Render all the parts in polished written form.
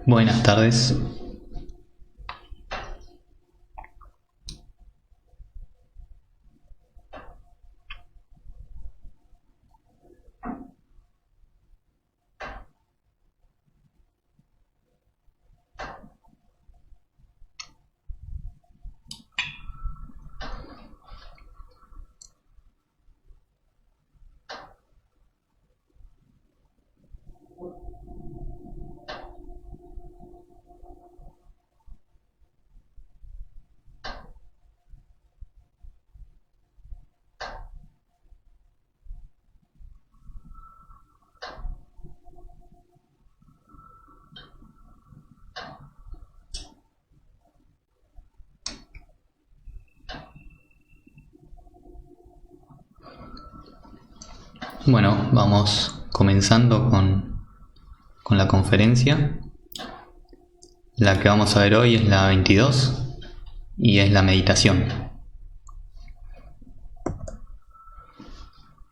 Buenas tardes. Bueno, vamos comenzando con la conferencia. La que vamos a ver hoy es la 22 y es la meditación.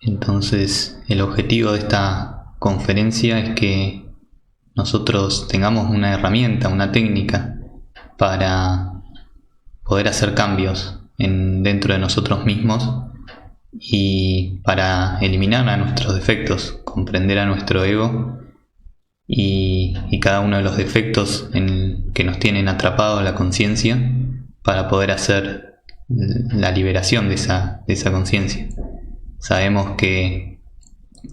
Entonces, el objetivo de esta conferencia es que nosotros tengamos una herramienta, una técnica para poder hacer cambios dentro de nosotros mismos y para eliminar a nuestros defectos, comprender a nuestro ego y cada uno de los defectos que nos tienen atrapado la conciencia, para poder hacer la liberación de esa conciencia. Sabemos que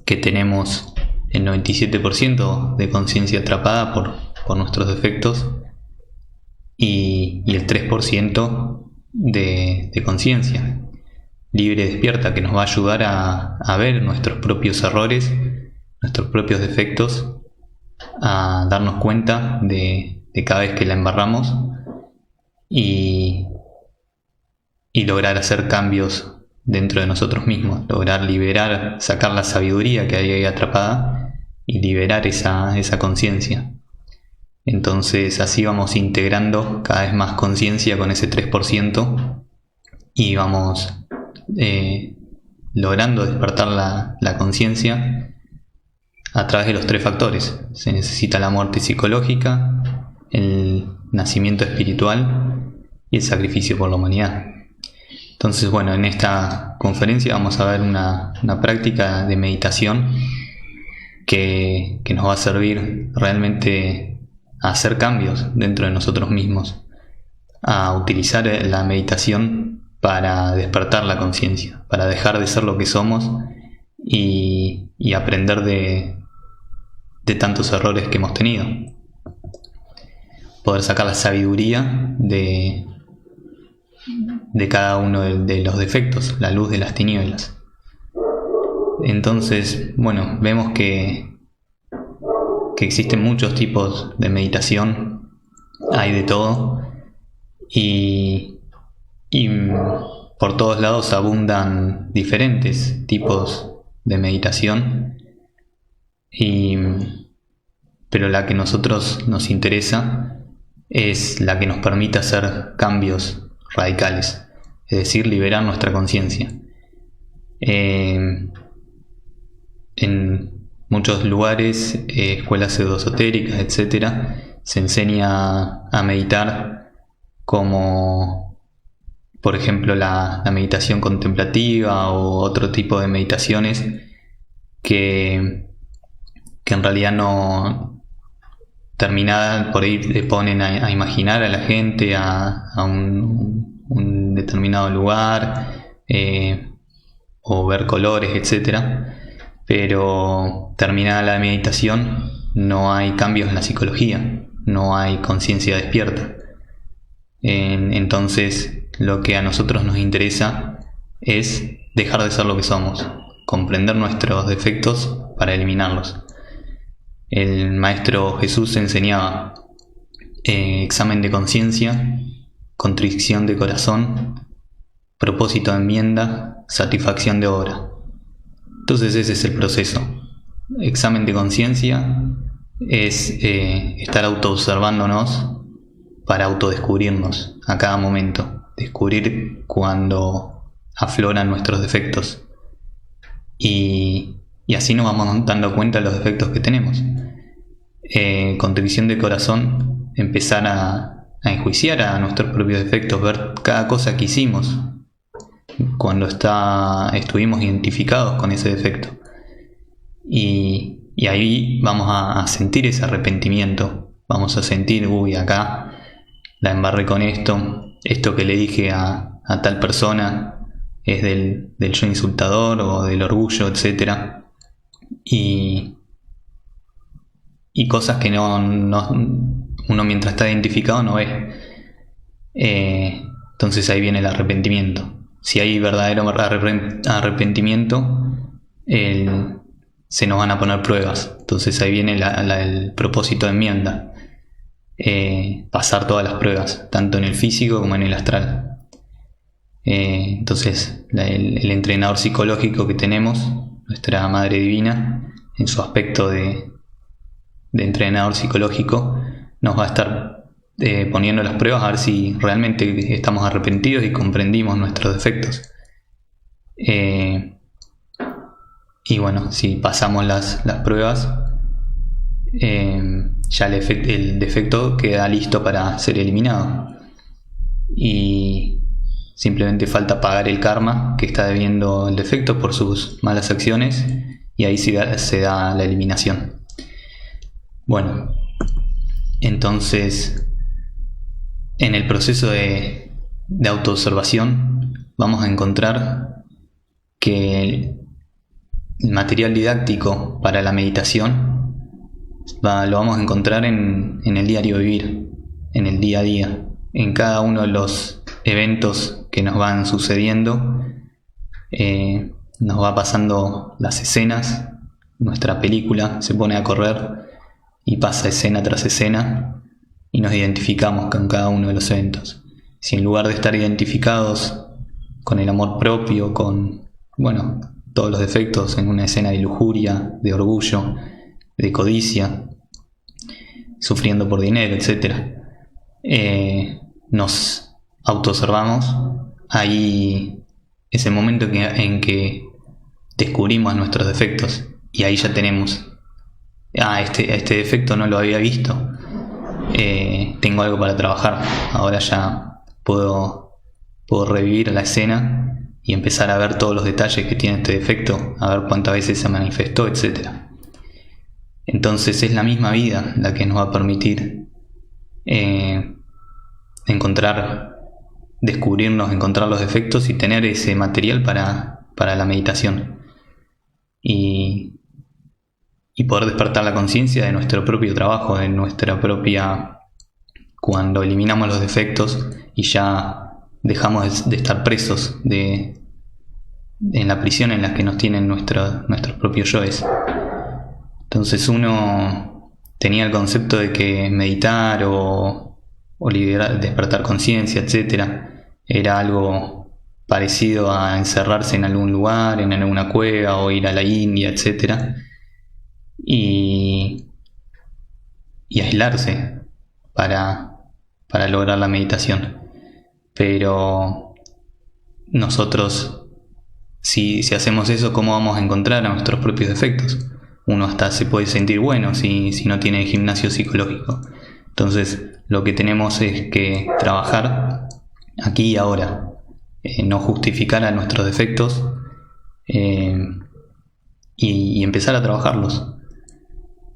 tenemos el 97% de conciencia atrapada por nuestros defectos y el 3% de conciencia libre, despierta, que nos va a ayudar a ver nuestros propios errores, nuestros propios defectos, a darnos cuenta de cada vez que la embarramos y lograr hacer cambios dentro de nosotros mismos, lograr liberar, sacar la sabiduría que hay ahí atrapada y liberar esa conciencia. Entonces así vamos integrando cada vez más conciencia con ese 3% y vamos logrando despertar la conciencia a través de los 3 factores. Se necesita la muerte psicológica, el nacimiento espiritual y el sacrificio por la humanidad. Entonces, bueno, en esta conferencia vamos a ver una práctica de meditación que nos va a servir realmente a hacer cambios dentro de nosotros mismos, a utilizar la meditación para despertar la conciencia, para dejar de ser lo que somos y aprender de tantos errores que hemos tenido. Poder sacar la sabiduría de cada uno de los defectos, la luz de las tinieblas. Entonces, bueno, vemos que existen muchos tipos de meditación, hay de todo, y por todos lados abundan diferentes tipos de meditación, pero la que a nosotros nos interesa es la que nos permite hacer cambios radicales, es decir, liberar nuestra conciencia. En muchos lugares, escuelas pseudoesotéricas, etc., se enseña a meditar como por ejemplo, la meditación contemplativa o otro tipo de meditaciones que en realidad no terminada por ahí le ponen a imaginar a la gente a un determinado lugar, o ver colores, etcétera. Pero terminada la meditación no hay cambios en la psicología, no hay conciencia despierta. Entonces lo que a nosotros nos interesa es dejar de ser lo que somos, comprender nuestros defectos para eliminarlos. El maestro Jesús enseñaba examen de conciencia, contrición de corazón, propósito de enmienda, satisfacción de obra. Entonces ese es el proceso. Examen de conciencia es estar autoobservándonos para autodescubrirnos a cada momento, descubrir cuando afloran nuestros defectos y así nos vamos dando cuenta de los defectos que tenemos. Contrición de corazón, empezar a enjuiciar a nuestros propios defectos, ver cada cosa que hicimos cuando estuvimos identificados con ese defecto, y ahí vamos a sentir ese arrepentimiento, vamos a sentir, acá la embarré con esto que le dije a tal persona es del yo insultador o del orgullo, etcétera, y cosas que uno mientras está identificado no ve. Entonces ahí viene el arrepentimiento. Si hay verdadero arrepentimiento, se nos van a poner pruebas. Entonces ahí viene el propósito de enmienda. Pasar todas las pruebas, tanto en el físico como en el astral. Entonces el entrenador psicológico que tenemos, nuestra Madre Divina, en su aspecto de entrenador psicológico, nos va a estar poniendo las pruebas a ver si realmente estamos arrepentidos y comprendimos nuestros defectos. Y bueno, si pasamos las pruebas, ya el defecto queda listo para ser eliminado y simplemente falta pagar el karma que está debiendo el defecto por sus malas acciones, y ahí se da la eliminación. Bueno, entonces en el proceso de autoobservación vamos a encontrar que el material didáctico para la meditación lo vamos a encontrar en el diario vivir, en el día a día, en cada uno de los eventos que nos van sucediendo. Nos va pasando las escenas, nuestra película se pone a correr y pasa escena tras escena y nos identificamos con cada uno de los eventos. Si en lugar de estar identificados con el amor propio, con todos los defectos en una escena de lujuria, de orgullo, de codicia, sufriendo por dinero, etc., nos autoobservamos, ahí es el momento en que descubrimos nuestros defectos, y ahí ya tenemos, este defecto no lo había visto, tengo algo para trabajar, ahora ya puedo revivir la escena y empezar a ver todos los detalles que tiene este defecto, a ver cuántas veces se manifestó, etc. Entonces es la misma vida la que nos va a permitir descubrirnos, encontrar los defectos y tener ese material para la meditación y poder despertar la conciencia de nuestro propio trabajo, de nuestra propia... Cuando eliminamos los defectos y ya dejamos de estar presos en la prisión en la que nos tienen nuestros propios yoes. Entonces uno tenía el concepto de que meditar o despertar conciencia, etcétera, era algo parecido a encerrarse en algún lugar, en alguna cueva, o ir a la India, etcétera, y aislarse para lograr la meditación. Pero nosotros, si hacemos eso, ¿cómo vamos a encontrar a nuestros propios defectos? Uno hasta se puede sentir bueno si no tiene gimnasio psicológico. Entonces lo que tenemos es que trabajar aquí y ahora, no justificar a nuestros defectos y empezar a trabajarlos.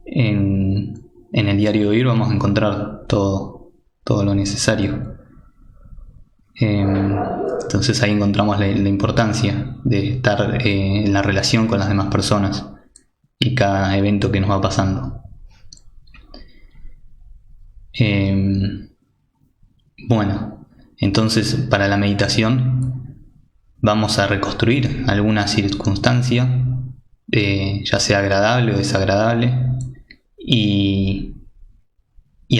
En el diario vivir vamos a encontrar todo lo necesario. Entonces ahí encontramos la importancia de estar en la relación con las demás personas y cada evento que nos va pasando. Bueno, entonces para la meditación vamos a reconstruir alguna circunstancia, ya sea agradable o desagradable, y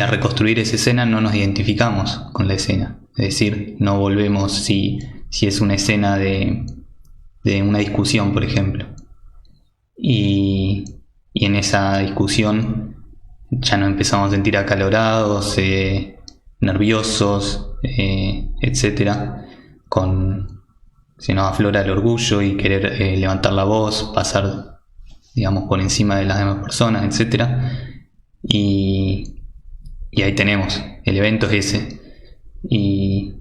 a reconstruir esa escena no nos identificamos con la escena. Es decir, no volvemos si es una escena de una discusión, por ejemplo. Y en esa discusión ya nos empezamos a sentir acalorados, nerviosos, etcétera. Se nos aflora el orgullo y querer levantar la voz, pasar, digamos, por encima de las demás personas, etcétera. Y ahí tenemos, el evento es ese. Y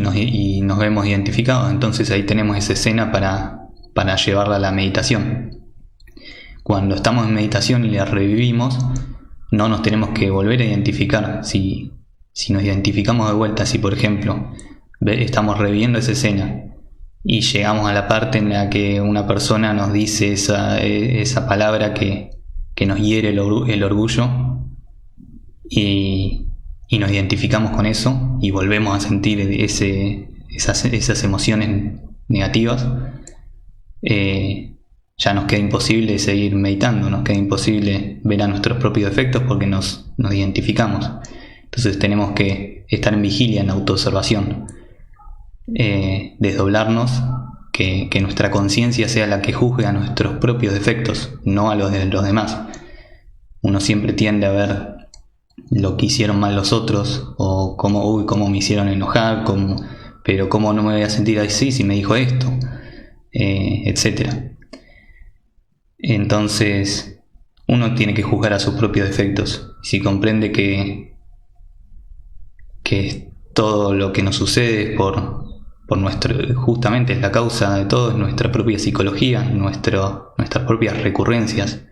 nos vemos identificados. Entonces ahí tenemos esa escena para llevarla a la meditación. Cuando estamos en meditación y la revivimos, no nos tenemos que volver a identificar. Si nos identificamos de vuelta, si por ejemplo estamos reviviendo esa escena y llegamos a la parte en la que una persona nos dice esa palabra que nos hiere el orgullo, y nos identificamos con eso y volvemos a sentir esas emociones negativas, ya nos queda imposible seguir meditando, nos queda imposible ver a nuestros propios defectos porque nos identificamos. Entonces tenemos que estar en vigilia, en autoobservación, desdoblarnos, que nuestra conciencia sea la que juzgue a nuestros propios defectos, no a los de los demás. Uno siempre tiende a ver lo que hicieron mal los otros, o cómo me hicieron enojar, pero cómo no me voy a sentir así si me dijo esto, etcétera. Entonces uno tiene que juzgar a sus propios defectos. Si comprende que todo lo que nos sucede es por justamente es la causa de todo, es nuestra propia psicología, nuestras propias recurrencias,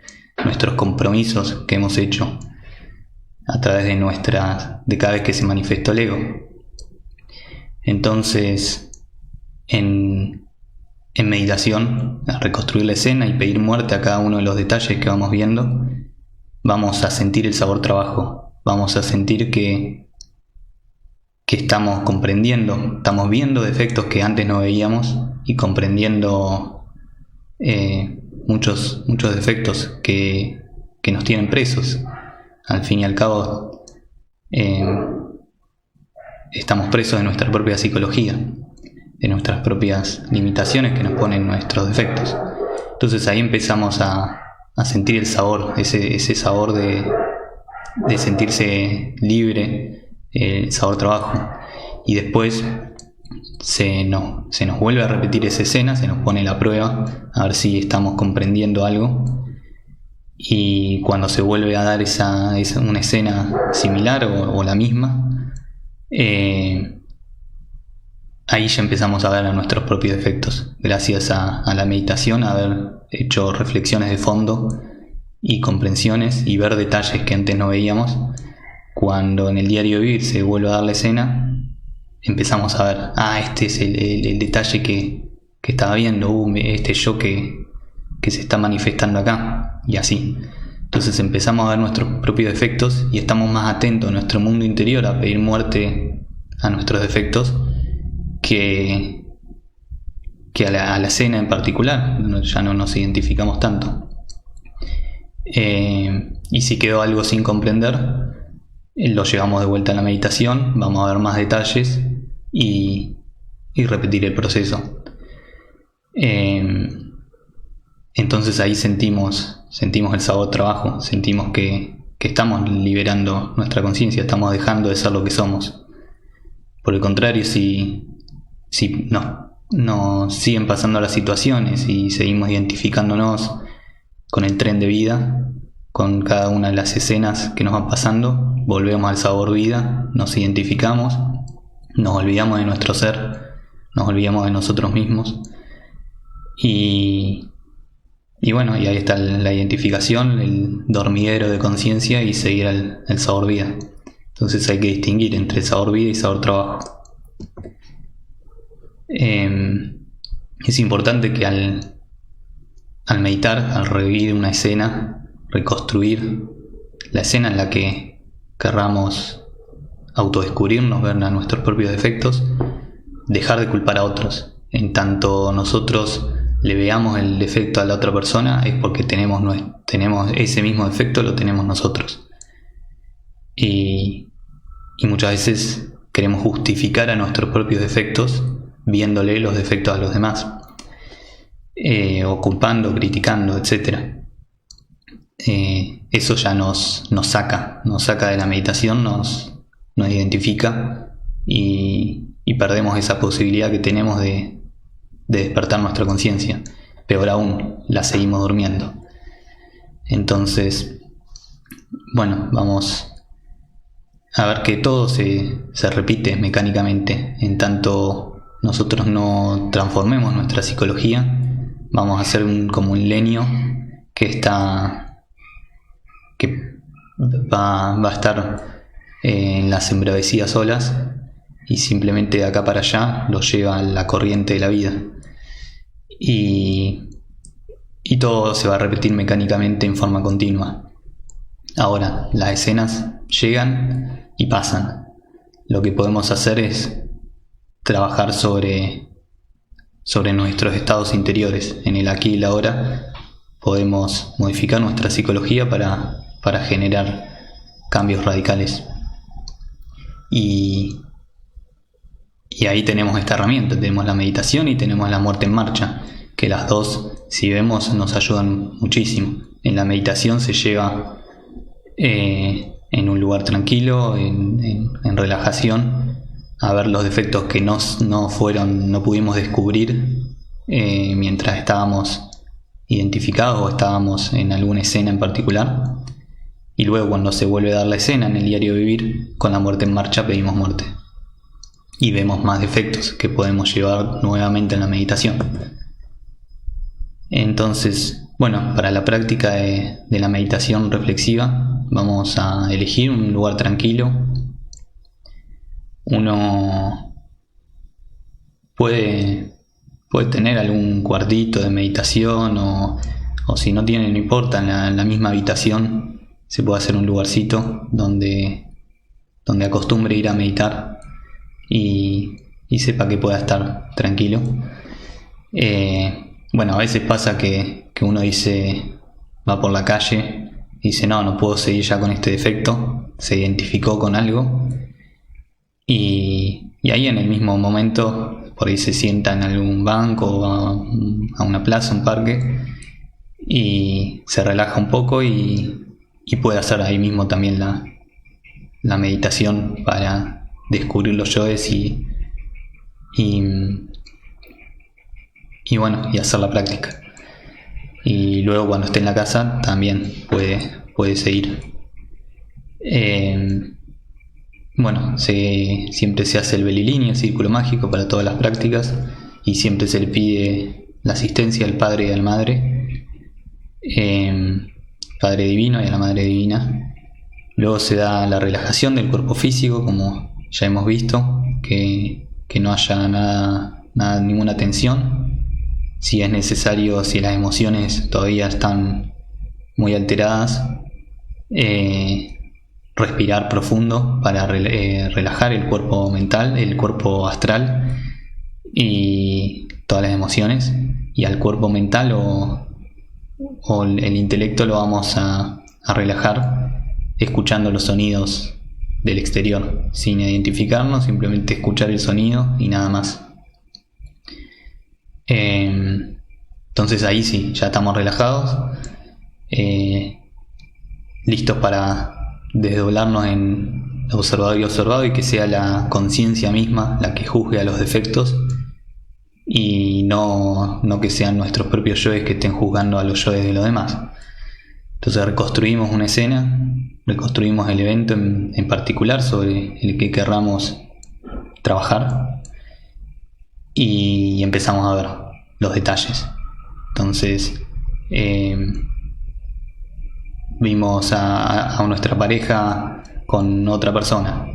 nuestros compromisos que hemos hecho a través de cada vez que se manifestó el ego. Entonces, en meditación, a reconstruir la escena y pedir muerte a cada uno de los detalles que vamos viendo, vamos a sentir el sabor trabajo, vamos a sentir que estamos comprendiendo, estamos viendo defectos que antes no veíamos y comprendiendo muchos defectos que nos tienen presos. Al fin y al cabo, estamos presos de nuestra propia psicología, de nuestras propias limitaciones que nos ponen nuestros defectos. Entonces ahí empezamos a sentir el sabor, ese sabor de sentirse libre, el sabor trabajo. Y después se nos vuelve a repetir esa escena, se nos pone la prueba a ver si estamos comprendiendo algo. Y cuando se vuelve a dar una escena similar o la misma, ahí ya empezamos a ver a nuestros propios defectos, gracias a la meditación, a haber hecho reflexiones de fondo y comprensiones y ver detalles que antes no veíamos. Cuando en el diario vivir se vuelve a dar la escena, empezamos a ver, este es el detalle que estaba viendo, este yo que se está manifestando acá, y así. Entonces empezamos a ver nuestros propios defectos y estamos más atentos a nuestro mundo interior, a pedir muerte a nuestros defectos, que a la escena en particular. Ya no nos identificamos tanto. Y si quedó algo sin comprender, lo llevamos de vuelta a la meditación, vamos a ver más detalles y repetir el proceso. Entonces ahí sentimos el sabor trabajo, sentimos que estamos liberando nuestra conciencia, estamos dejando de ser lo que somos. Por el contrario, si nos siguen pasando las situaciones y seguimos identificándonos con el tren de vida, con cada una de las escenas que nos van pasando, volvemos al sabor vida, nos identificamos, nos olvidamos de nuestro ser, nos olvidamos de nosotros mismos. Y bueno, y ahí está la identificación, el dormidero de conciencia y seguir el sabor vida. Entonces hay que distinguir entre sabor vida y sabor trabajo. Es importante que al meditar, al revivir una escena, reconstruir la escena en la que querramos autodescubrirnos, ver a nuestros propios defectos, dejar de culpar a otros. En tanto nosotros le veamos el defecto a la otra persona, es porque tenemos ese mismo defecto, lo tenemos nosotros. Y muchas veces queremos justificar a nuestros propios defectos viéndole los defectos a los demás, o culpando, criticando, etc. Eso ya nos saca de la meditación, nos identifica y perdemos esa posibilidad que tenemos de despertar nuestra conciencia. Peor aún, la seguimos durmiendo. Entonces, bueno, vamos a ver que todo se repite mecánicamente. En tanto nosotros no transformemos nuestra psicología, vamos a ser como un leño que va a estar en las embravecidas olas y simplemente de acá para allá lo lleva la corriente de la vida. Y todo se va a repetir mecánicamente en forma continua. Ahora, las escenas llegan y pasan. Lo que podemos hacer es trabajar sobre nuestros estados interiores. En el aquí y la ahora podemos modificar nuestra psicología para generar cambios radicales. Y ahí tenemos esta herramienta, tenemos la meditación y tenemos la muerte en marcha, que las dos, si vemos, nos ayudan muchísimo. En la meditación se lleva en un lugar tranquilo, en relajación, a ver los defectos que no pudimos descubrir mientras estábamos identificados o estábamos en alguna escena en particular. Y luego, cuando se vuelve a dar la escena en el diario vivir, con la muerte en marcha pedimos muerte. Y vemos más defectos que podemos llevar nuevamente en la meditación. Entonces, bueno, para la práctica de la meditación reflexiva, vamos a elegir un lugar tranquilo. Uno puede tener algún cuartito de meditación o si no tiene, no importa, en la misma habitación se puede hacer un lugarcito donde acostumbre ir a meditar y sepa que pueda estar tranquilo. Bueno, a veces pasa que uno va por la calle y dice no puedo seguir ya con este defecto, se identificó con algo y ahí en el mismo momento por ahí se sienta en algún banco o a una plaza, un parque, y se relaja un poco y puede hacer ahí mismo también la meditación para descubrir los yoes y bueno, y hacer la práctica. Y luego cuando esté en la casa también puede seguir. Bueno, siempre se hace el belilín, el círculo mágico para todas las prácticas, y siempre se le pide la asistencia al Padre y a la Madre, Padre Divino y a la Madre Divina. Luego se da la relajación del cuerpo físico, como ya hemos visto, que no haya ninguna tensión. Si es necesario, si las emociones todavía están muy alteradas, respirar profundo para relajar el cuerpo mental, el cuerpo astral y todas las emociones, y al cuerpo mental o el intelecto lo vamos a relajar escuchando los sonidos del exterior, sin identificarnos, simplemente escuchar el sonido y nada más. Entonces ahí sí, ya estamos relajados, listos para desdoblarnos en observador y observado, y que sea la conciencia misma la que juzgue a los defectos y no que sean nuestros propios yoes que estén juzgando a los yoes de los demás. Entonces reconstruimos una escena, reconstruimos el evento en particular sobre el que querramos trabajar y empezamos a ver los detalles. Entonces vimos a nuestra pareja con otra persona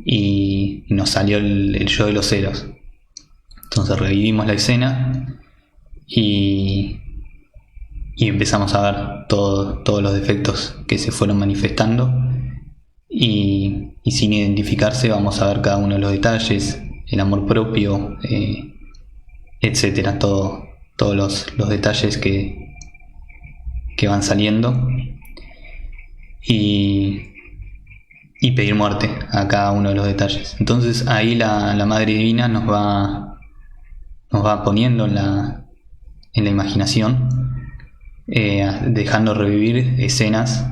y nos salió el yo de los celos. Entonces revivimos la escena y empezamos a ver todos los defectos que se fueron manifestando y sin identificarse vamos a ver cada uno de los detalles, el amor propio, etcétera, todos los detalles que van saliendo y pedir muerte a cada uno de los detalles. Entonces ahí la Madre Divina nos va poniendo en la imaginación, dejando revivir escenas.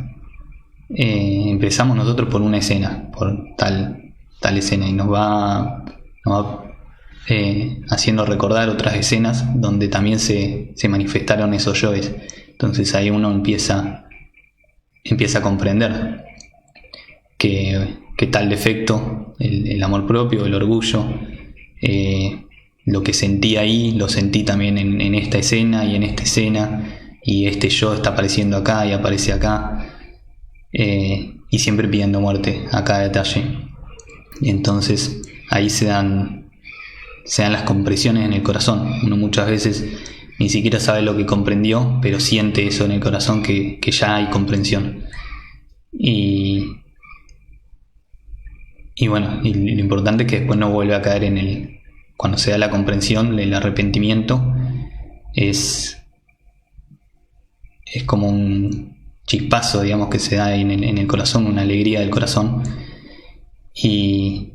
Empezamos nosotros por una escena, por tal escena, y nos va haciendo recordar otras escenas donde también se manifestaron esos yoes. Entonces ahí uno empieza a comprender que tal defecto, el amor propio, el orgullo, lo que sentí ahí, lo sentí también en esta escena y en esta escena, y este yo está apareciendo acá y aparece acá, y siempre pidiendo muerte a cada detalle. Y entonces ahí se dan las compresiones en el corazón. Uno muchas veces ni siquiera sabe lo que comprendió, pero siente eso en el corazón, que ya hay comprensión. Y bueno, y lo importante es que después no vuelve a caer cuando se da la comprensión, el arrepentimiento es como un chispazo, digamos, que se da en el corazón, una alegría del corazón, y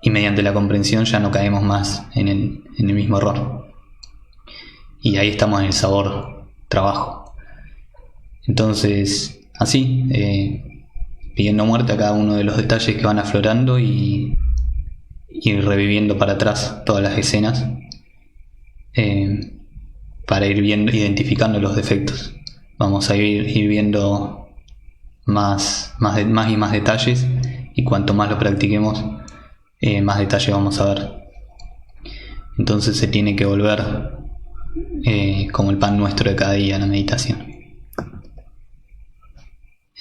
mediante la comprensión ya no caemos más en el mismo error, y ahí estamos en el sabor trabajo. Entonces así, pidiendo muerte a cada uno de los detalles que van aflorando y reviviendo para atrás todas las escenas, para ir identificando los defectos. Vamos a ir viendo más y más detalles, y cuanto más lo practiquemos, más detalles vamos a ver. Entonces se tiene que volver como el pan nuestro de cada día, la meditación.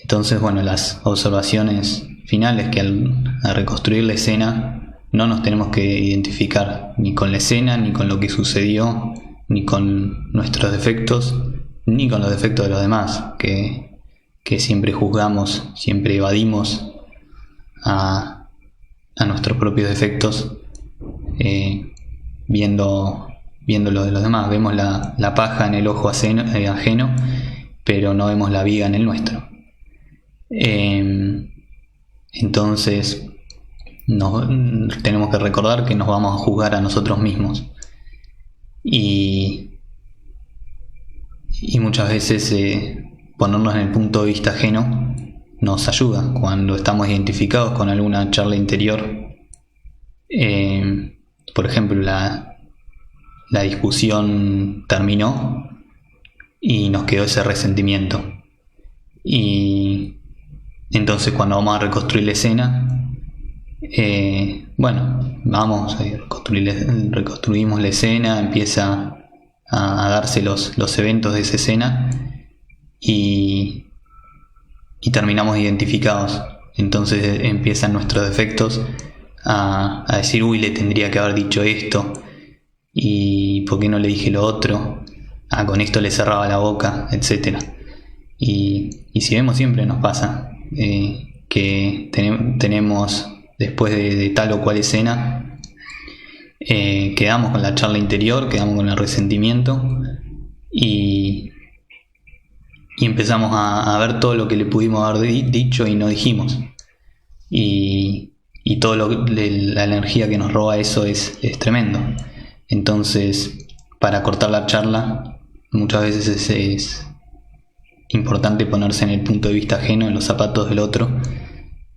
Entonces, bueno, las observaciones finales, que al reconstruir la escena no nos tenemos que identificar ni con la escena, ni con lo que sucedió, ni con nuestros defectos, ni con los defectos de los demás, que siempre juzgamos, siempre evadimos a nuestros propios defectos, viendo lo de los demás. Vemos la paja en el ojo ajeno, pero no vemos la viga en el nuestro. Entonces tenemos que recordar que nos vamos a juzgar a nosotros mismos, y muchas veces ponernos en el punto de vista ajeno nos ayuda cuando estamos identificados con alguna charla interior. Por ejemplo, la discusión terminó y nos quedó ese resentimiento, y entonces cuando vamos a reconstruir la escena, reconstruimos la escena, empieza a darse los eventos de esa escena, y terminamos identificados. Entonces empiezan nuestros defectos a decir: uy, le tendría que haber dicho esto, y ¿por qué no le dije lo otro? Con esto le cerraba la boca, etcétera. Y si vemos, siempre nos pasa que tenemos, después de tal o cual escena, quedamos con la charla interior, quedamos con el resentimiento, y empezamos a ver todo lo que le pudimos haber dicho y no dijimos, y toda la energía que nos roba eso es tremendo. Entonces, para cortar la charla, muchas veces es importante ponerse en el punto de vista ajeno, en los zapatos del otro,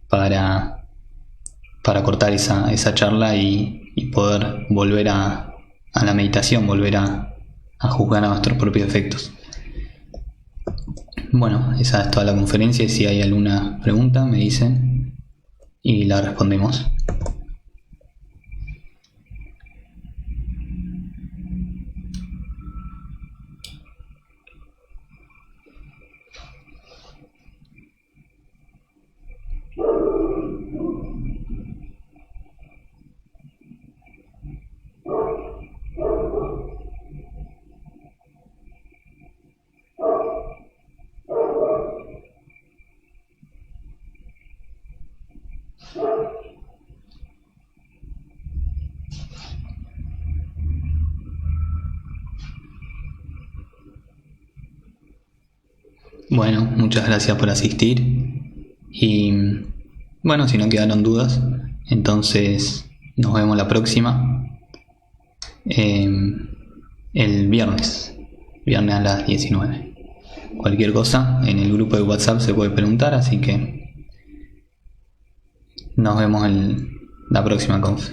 para cortar esa charla y poder volver a la meditación, volver a juzgar a nuestros propios efectos. Bueno, esa es toda la conferencia, y si hay alguna pregunta me dicen y la respondemos. Bueno, muchas gracias por asistir y bueno, si no quedaron dudas, entonces nos vemos la próxima, el viernes a las 19. Cualquier cosa en el grupo de WhatsApp se puede preguntar, así que nos vemos en la próxima conf.